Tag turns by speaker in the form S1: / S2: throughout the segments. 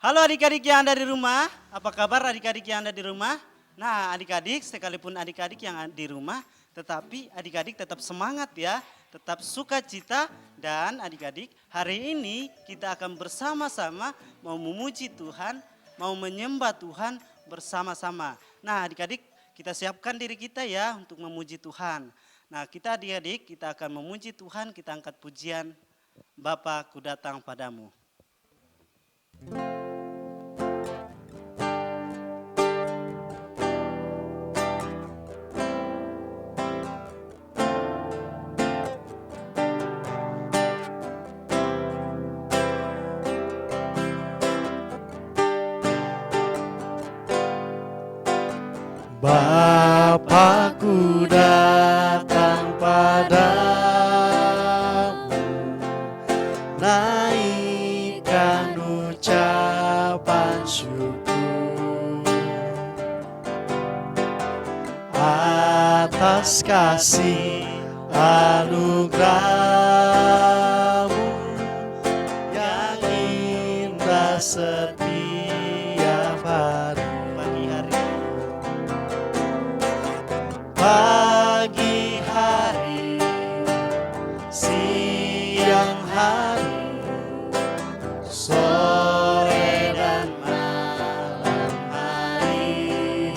S1: Halo adik-adik yang ada di rumah, apa kabar adik-adik yang ada di rumah? Nah adik-adik, sekalipun adik-adik yang ada di rumah, tetapi adik-adik tetap semangat ya, tetap sukacita dan adik-adik hari ini kita akan bersama-sama mau memuji Tuhan, mau menyembah Tuhan bersama-sama. Nah adik-adik kita siapkan diri kita ya untuk memuji Tuhan. Nah kita adik-adik kita akan memuji Tuhan, kita angkat pujian Bapa ku datang padamu.
S2: Bapa-Ku datang padamu, naikkan ucapan syukur atas kasih anugerah-Mu yang indah setiap hari. Pagi hari, siang hari, sore dan malam hari,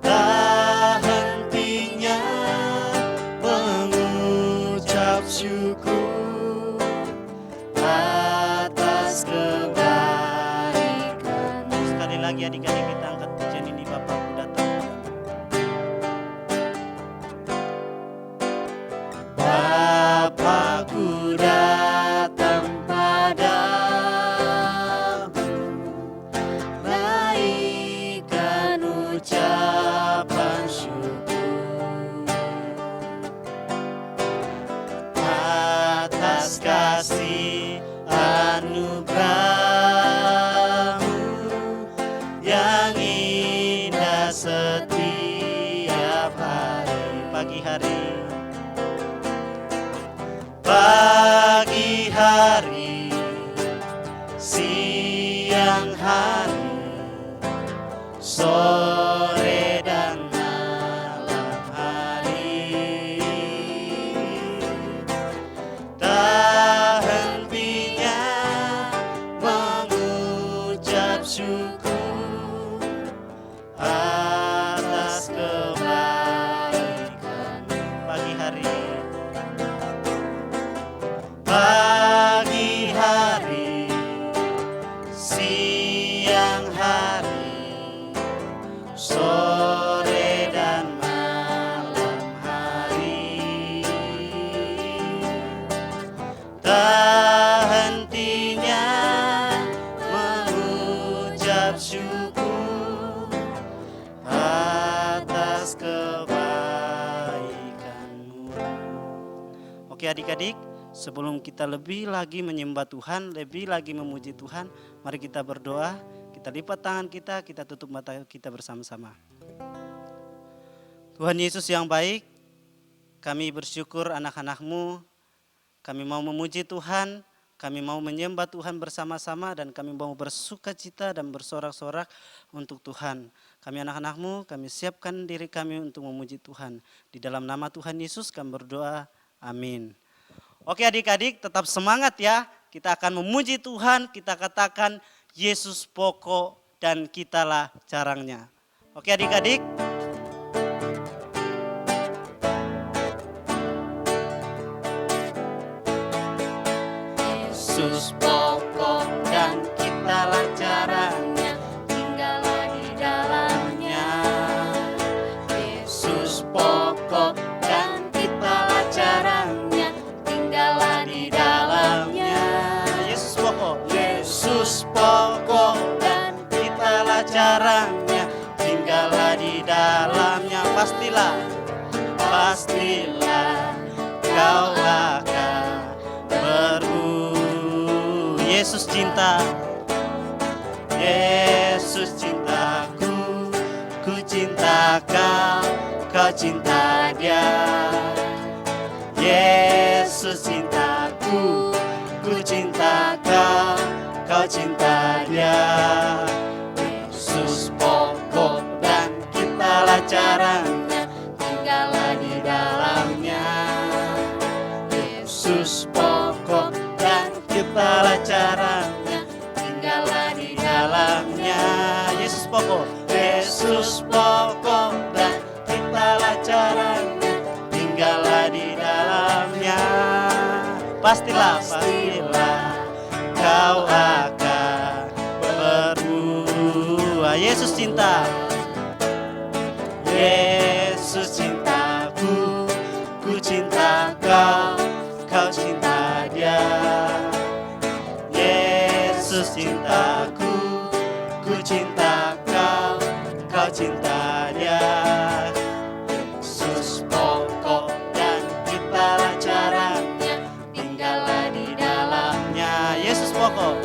S2: tak hentinya mengucap syukur atas kebaikan.
S1: Sekali lagi adik-adik kita angkat pujian ini Bapa ku datang.
S2: Bapa-Ku datang padamu, naikkan ucapan syukur atas kasih anugerah-Mu yang indah setiap hari.
S1: Pagi hari,
S2: Pagi hari, siang hari, sore dan malam hari, tak hentinya mengucap syukur atas kebaikan.
S1: pagi hari,
S2: Pagi hari, siang hari, sore dan malam hari, tak hentinya mengucap syukur atas kebaikan-Mu.
S1: Oke adik-adik, sebelum kita lebih lagi menyembah Tuhan, lebih lagi memuji Tuhan, mari kita berdoa, kita lipat tangan kita tutup mata kita bersama-sama. Tuhan Yesus yang baik, kami bersyukur anak-anak-Mu, kami mau memuji Tuhan, kami mau menyembah Tuhan bersama-sama dan kami mau bersukacita dan bersorak-sorak untuk Tuhan. Kami anak-anak-Mu, kami siapkan diri kami untuk memuji Tuhan. Di dalam nama Tuhan Yesus kami berdoa, amin. Oke adik-adik tetap semangat ya, kita akan memuji Tuhan, kita katakan Yesus pokok dan kitalah carangnya. Oke adik-adik.
S2: Yesus pokok dan kitalah caranya, tinggallah di dalamnya. Yesus pokok dan kitalah caranya, tinggallah di dalamnya.
S1: Yesus pokok.
S2: Yesus pokok dan kitalah caranya, tinggallah di dalamnya. Pastilah kau akan berubah.
S1: Yesus cinta,
S2: Yesus cintaku, ku cinta kau, kau cinta Dia. Yesus cintaku, ku cinta kau, Yesus pokok dan kitalah caranya, tinggallah di dalamnya.
S1: Yesus pokok.
S2: Yesus pokok dan kitalah caranya, tinggallah di dalamnya.
S1: Pastilah
S2: Kau akan berbuah.
S1: Yesus cinta.
S2: Yesus cintaku, ku cinta kau, kau cinta dia. Yesus cintaku, ku cinta kau, kau cinta dia. Yesus pokok dan kitalah caranya, tinggallah di dalamnya.
S1: Yesus pokok.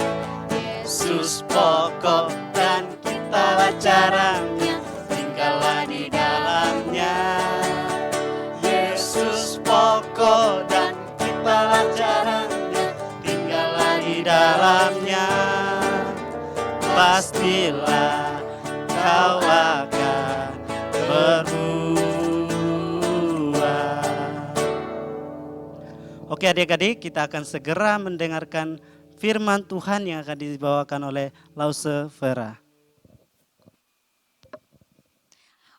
S2: Yesus pokok dan kitalah caranya, tinggallah di dalamnya. Yesus pokok dan kitalah caranya, tinggallah di dalamnya. Pastilah kau akan berbuah.
S1: Oke adik-adik, kita akan segera mendengarkan firman Tuhan yang akan dibawakan oleh Lause Vera.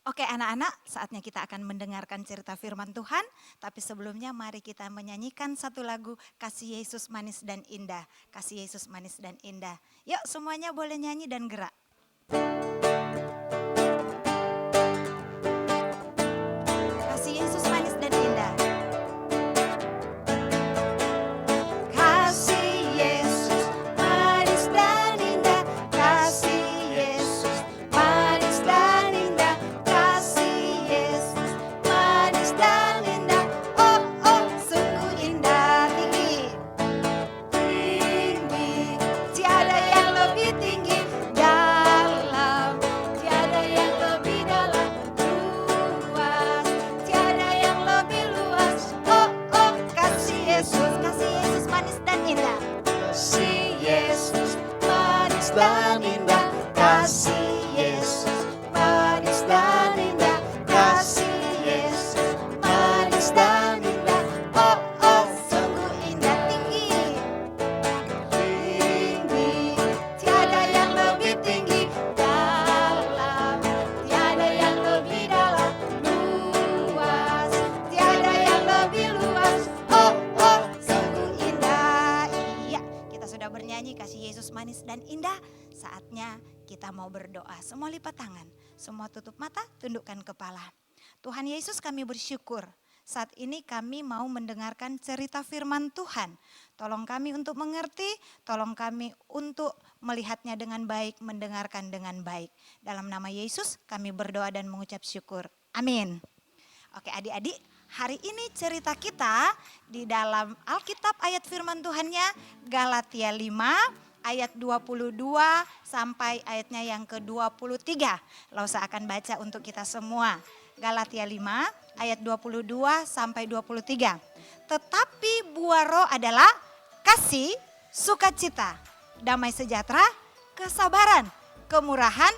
S3: Oke anak-anak, saatnya kita akan mendengarkan cerita firman Tuhan. Tapi sebelumnya mari kita menyanyikan satu lagu Kasih Yesus Manis dan Indah. Kasih Yesus Manis dan Indah. Yuk semuanya boleh nyanyi dan gerak. Kasih Yesus Manis dan Indah. Kasih Yesus manis dan indah. Kasih Yesus manis dan indah. Kasih Yesus manis dan indah. Oh oh sungguh indah tinggi. Tinggi tiada yang lebih tinggi. Dalam tiada yang lebih dalam. Luas tiada yang lebih luas. Oh oh kasih Yesus manis dan indah.
S2: Kasih Yesus manis dan indah. Kasih Yesus manis dan indah. Kasih Yesus manis dan indah.
S3: Oh oh sungguh indah tinggi.
S2: Tinggi
S3: Tiada yang lebih tinggi. Dalam tiada yang lebih dalam. Luas tiada yang lebih luas. Oh oh sungguh indah. Iya, kita sudah bernyanyi Kasih Yesus Manis dan Indah. Saatnya kita mau berdoa. Semua lipat tangan, semua tutup mata, tundukkan kepala. Tuhan Yesus, kami bersyukur saat ini kami mau mendengarkan cerita firman Tuhan. Tolong kami untuk mengerti, tolong kami untuk melihatnya dengan baik, mendengarkan dengan baik. Dalam nama Yesus kami berdoa dan mengucap syukur. Amin. Oke adik-adik, hari ini cerita kita di dalam Alkitab ayat firman Tuhannya Galatia 5 ayat 22 sampai ayatnya yang ke-23. Lausa akan baca untuk kita semua. Galatia 5 ayat 22 sampai 23. Tetapi buah roh adalah kasih, sukacita, damai sejahtera, kesabaran, kemurahan,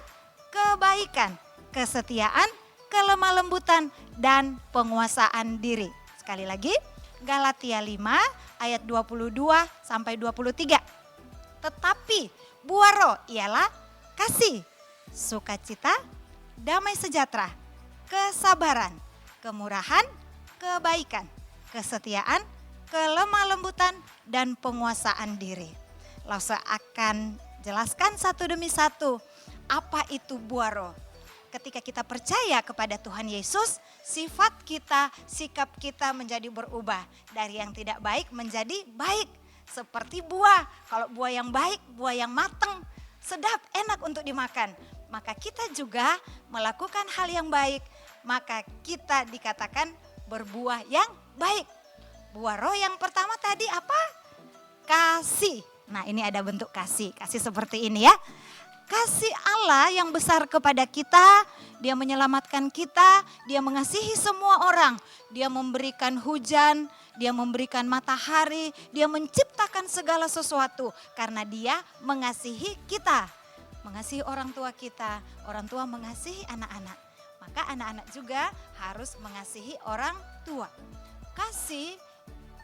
S3: kebaikan, kesetiaan, kelemah lembutan, dan penguasaan diri. Sekali lagi, Galatia 5 ayat 22 sampai 23. Tetapi buah roh ialah kasih, sukacita, damai sejahtera, kesabaran, kemurahan, kebaikan, kesetiaan, kelemah lembutan, dan penguasaan diri. Lausa akan jelaskan satu demi satu apa itu buah roh. Ketika kita percaya kepada Tuhan Yesus, sifat kita, sikap kita menjadi berubah. Dari yang tidak baik menjadi baik. Seperti buah, kalau buah yang baik, buah yang matang, sedap, enak untuk dimakan. Maka kita juga melakukan hal yang baik, maka kita dikatakan berbuah yang baik. Buah roh yang pertama tadi apa? Kasih. Nah ini ada bentuk kasih, kasih seperti ini ya. Kasih Allah yang besar kepada kita, Dia menyelamatkan kita, Dia mengasihi semua orang. Dia memberikan hujan, Dia memberikan matahari, Dia menciptakan segala sesuatu karena Dia mengasihi kita. Mengasihi orang tua kita, orang tua mengasihi anak-anak. Maka anak-anak juga harus mengasihi orang tua. Kasih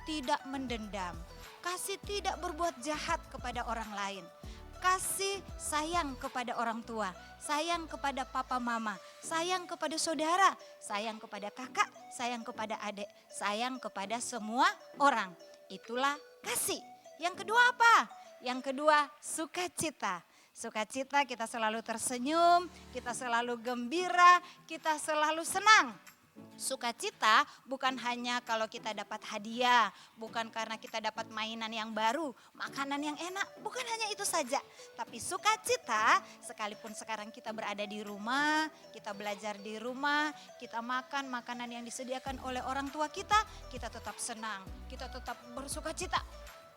S3: tidak mendendam. Kasih tidak berbuat jahat kepada orang lain. Kasih sayang kepada orang tua, sayang kepada papa mama, sayang kepada saudara, sayang kepada kakak, sayang kepada adik, sayang kepada semua orang. Itulah kasih. Yang kedua apa? Yang kedua sukacita. Sukacita, kita selalu tersenyum, kita selalu gembira, kita selalu senang. Sukacita bukan hanya kalau kita dapat hadiah, bukan karena kita dapat mainan yang baru, makanan yang enak, bukan hanya itu saja. Tapi sukacita sekalipun sekarang kita berada di rumah, kita belajar di rumah, kita makan makanan yang disediakan oleh orang tua kita tetap senang, kita tetap bersukacita.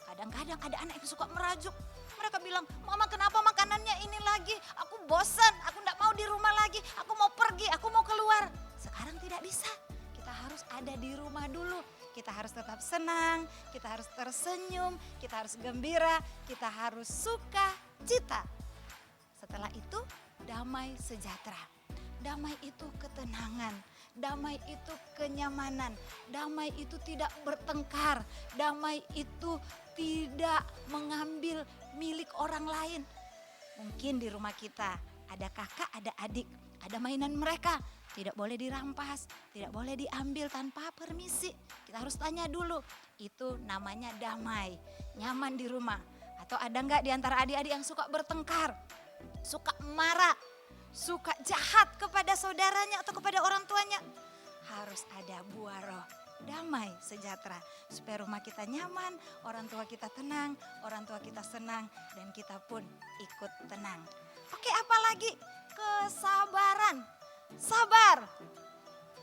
S3: Kadang-kadang ada anak yang suka merajuk. Mereka bilang, mama kenapa makanannya ini lagi? Aku bosan, aku tidak mau di rumah lagi. Aku mau pergi, aku mau keluar. Sekarang tidak bisa. Kita harus ada di rumah dulu. Kita harus tetap senang, kita harus tersenyum, kita harus gembira, kita harus sukacita. Setelah itu damai sejahtera. Damai itu ketenangan, damai itu kenyamanan, damai itu tidak bertengkar, damai itu tidak mengambil milik orang lain. Mungkin di rumah kita ada kakak, ada adik, ada mainan mereka, tidak boleh dirampas, tidak boleh diambil tanpa permisi. Kita harus tanya dulu, itu namanya damai, nyaman di rumah. Atau ada enggak di antara adik-adik yang suka bertengkar, suka marah, suka jahat kepada saudaranya atau kepada orang tuanya? Harus ada buah roh, damai sejahtera. Supaya rumah kita nyaman, orang tua kita tenang, orang tua kita senang, dan kita pun ikut tenang. Oke, apa lagi? Kesabaran. Sabar.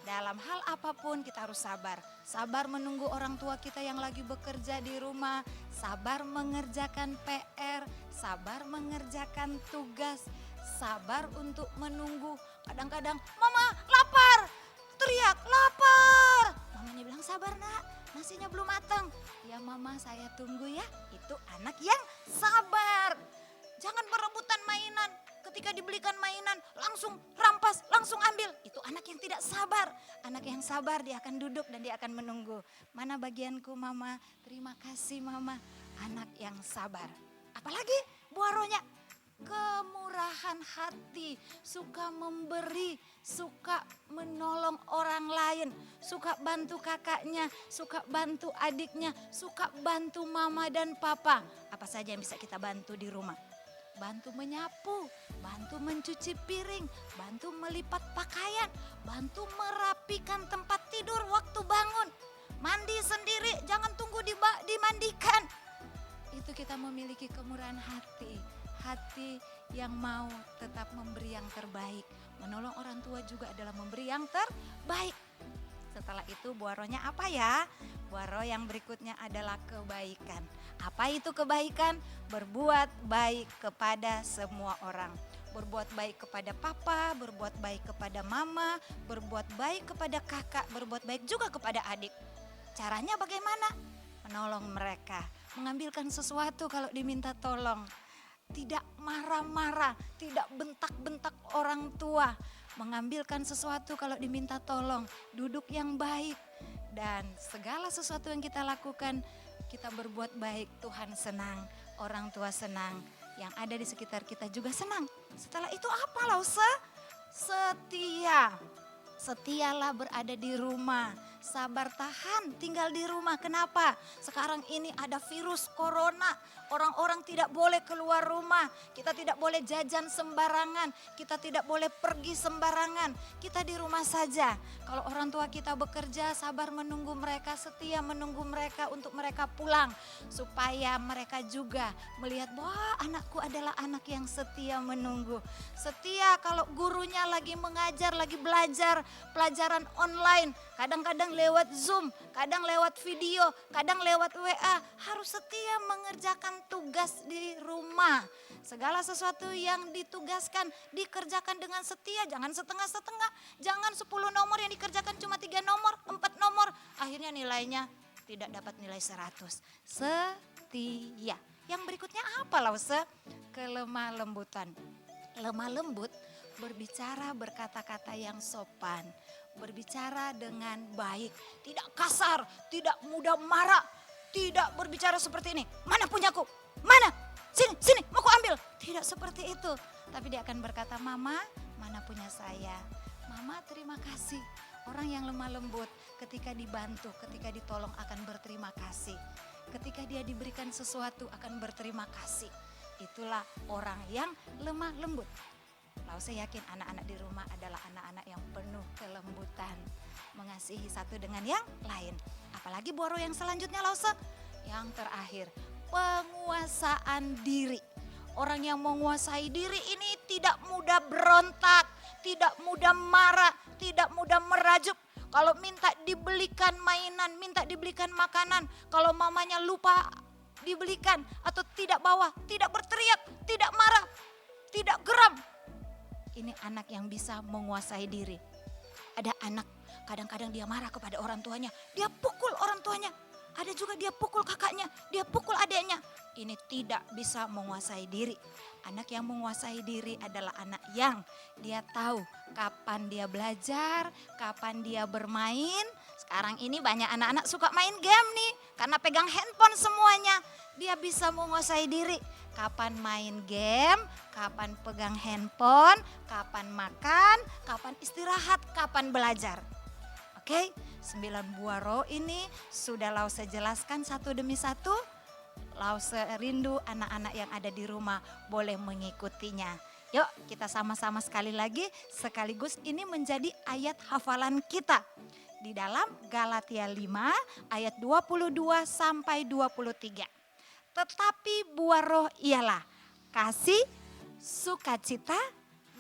S3: Dalam hal apapun kita harus sabar. Sabar menunggu orang tua kita yang lagi bekerja di rumah. Sabar mengerjakan PR. Sabar mengerjakan tugas. Sabar untuk menunggu. Kadang-kadang mama lapar. Teriak lapar. Mamanya bilang sabar nak, nasinya belum matang. Ya mama saya tunggu ya. Itu anak yang sabar. Jangan berebutan mainan. Ketika dibelikan mainan langsung rampas, langsung ambil. Itu anak yang tidak sabar. Anak yang sabar dia akan duduk dan dia akan menunggu. Mana bagianku mama? Terima kasih mama. Anak yang sabar. Apalagi buah rohnya? Kemurahan hati, suka memberi, suka menolong orang lain, suka bantu kakaknya, suka bantu adiknya, suka bantu mama dan papa. Apa saja yang bisa kita bantu di rumah? Bantu menyapu, bantu mencuci piring, bantu melipat pakaian, bantu merapikan tempat tidur waktu bangun. Mandi sendiri, jangan tunggu dimandikan. Itu kita memiliki kemurahan hati, hati yang mau tetap memberi yang terbaik. Menolong orang tua juga adalah memberi yang terbaik. Setelah itu buah rohnya apa ya? Buah roh yang berikutnya adalah kebaikan. Apa itu kebaikan? Berbuat baik kepada semua orang. Berbuat baik kepada papa, berbuat baik kepada mama, berbuat baik kepada kakak, berbuat baik juga kepada adik. Caranya bagaimana? Menolong mereka, mengambilkan sesuatu kalau diminta tolong. Tidak marah-marah, tidak bentak-bentak orang tua. Mengambilkan sesuatu kalau diminta tolong, duduk yang baik. Dan segala sesuatu yang kita lakukan, kita berbuat baik, Tuhan senang, orang tua senang, yang ada di sekitar kita juga senang. Setelah itu apa Lause? Setia. Setialah berada di rumah, sabar tahan tinggal di rumah. Kenapa? Sekarang ini ada virus corona, orang-orang tidak boleh keluar rumah, kita tidak boleh jajan sembarangan, kita tidak boleh pergi sembarangan, kita di rumah saja. Kalau orang tua kita bekerja, sabar menunggu mereka, setia menunggu mereka untuk mereka pulang. Supaya mereka juga melihat bahwa anakku adalah anak yang setia menunggu. Setia kalau gurunya lagi mengajar, lagi belajar, pelajaran online, kadang-kadang lewat Zoom, kadang lewat video, kadang lewat WA, harus setia mengerjakan tugas di rumah. Segala sesuatu yang ditugaskan dikerjakan dengan setia, jangan setengah-setengah, jangan 10 nomor yang dikerjakan cuma 3 nomor, 4 nomor, akhirnya nilainya tidak dapat nilai 100. Setia. Yang berikutnya apa Lause? Kelemah lembutan. Lemah lembut berbicara berkata-kata yang sopan, berbicara dengan baik, tidak kasar, tidak mudah marah, tidak berbicara seperti ini. Mana punyaku? Mana? Sini, sini, mau ku ambil. Tidak seperti itu. Tapi dia akan berkata, Mama, mana punya saya? Mama terima kasih. Orang yang lemah lembut ketika dibantu, ketika ditolong akan berterima kasih. Ketika dia diberikan sesuatu akan berterima kasih. Itulah orang yang lemah lembut. Lalu saya yakin anak-anak di rumah adalah anak-anak yang penuh kelembutan. Mengasihi satu dengan yang lain. Apalagi Boro yang selanjutnya Lause. Yang terakhir, penguasaan diri. Orang yang menguasai diri ini tidak mudah berontak, tidak mudah marah, tidak mudah merajuk. Kalau minta dibelikan mainan, minta dibelikan makanan, kalau mamanya lupa dibelikan atau tidak bawa, tidak berteriak, tidak marah, tidak geram. Ini anak yang bisa menguasai diri. Ada anak kadang-kadang dia marah kepada orang tuanya, dia pukul orang tuanya. Ada juga dia pukul kakaknya, dia pukul adiknya. Ini tidak bisa menguasai diri. Anak yang menguasai diri adalah anak yang dia tahu kapan dia belajar, kapan dia bermain. Sekarang ini banyak anak-anak suka main game nih, karena pegang handphone semuanya. Dia bisa menguasai diri. Kapan main game, kapan pegang handphone, kapan makan, kapan istirahat, kapan belajar. Oke, 9 buah roh ini sudah Lause jelaskan satu demi satu. Lause rindu anak-anak yang ada di rumah boleh mengikutinya. Yuk kita sama-sama sekali lagi, sekaligus ini menjadi ayat hafalan kita. Di dalam Galatia 5 ayat 22 sampai 23. Tetapi buah roh ialah kasih, sukacita,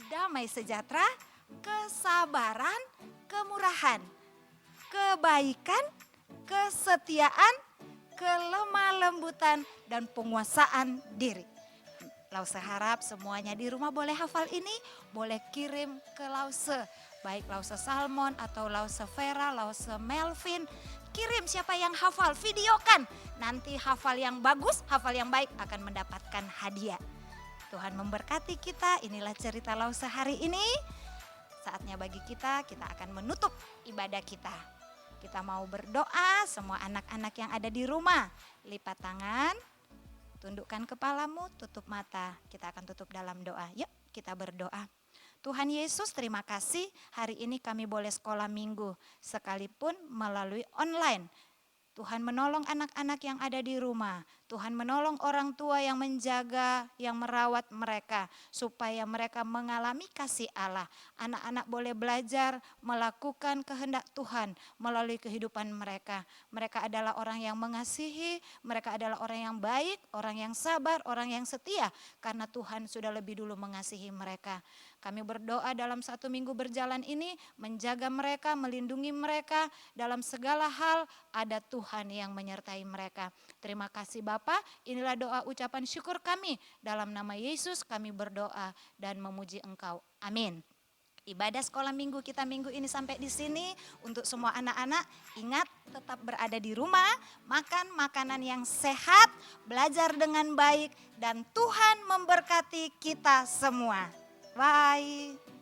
S3: damai sejahtera, kesabaran, kemurahan, kebaikan, kesetiaan, kelemah lembutan, dan penguasaan diri. Lause harap semuanya di rumah boleh hafal ini, boleh kirim ke Lause. Baik Lause Salmon atau Lause Vera, Lause Melvin. Kirim siapa yang hafal, videokan. Nanti hafal yang bagus, hafal yang baik akan mendapatkan hadiah. Tuhan memberkati kita, inilah cerita Lause hari ini. Saatnya bagi kita akan menutup ibadah kita. Kita mau berdoa, semua anak-anak yang ada di rumah. Lipat tangan, tundukkan kepalamu, tutup mata. Kita akan tutup dalam doa. Yuk kita berdoa. Tuhan Yesus, terima kasih hari ini kami boleh sekolah minggu. Sekalipun melalui online. Tuhan menolong anak-anak yang ada di rumah. Tuhan menolong orang tua yang menjaga, yang merawat mereka. Supaya mereka mengalami kasih Allah. Anak-anak boleh belajar melakukan kehendak Tuhan melalui kehidupan mereka. Mereka adalah orang yang mengasihi, mereka adalah orang yang baik, orang yang sabar, orang yang setia. Karena Tuhan sudah lebih dulu mengasihi mereka. Kami berdoa dalam 1 minggu berjalan ini, menjaga mereka, melindungi mereka. Dalam segala hal ada Tuhan yang menyertai mereka. Terima kasih Bapa, inilah doa ucapan syukur kami. Dalam nama Yesus kami berdoa dan memuji Engkau. Amin. Ibadah sekolah minggu kita minggu ini sampai di sini. Untuk semua anak-anak, ingat tetap berada di rumah, makan makanan yang sehat, belajar dengan baik, dan Tuhan memberkati kita semua. Bye.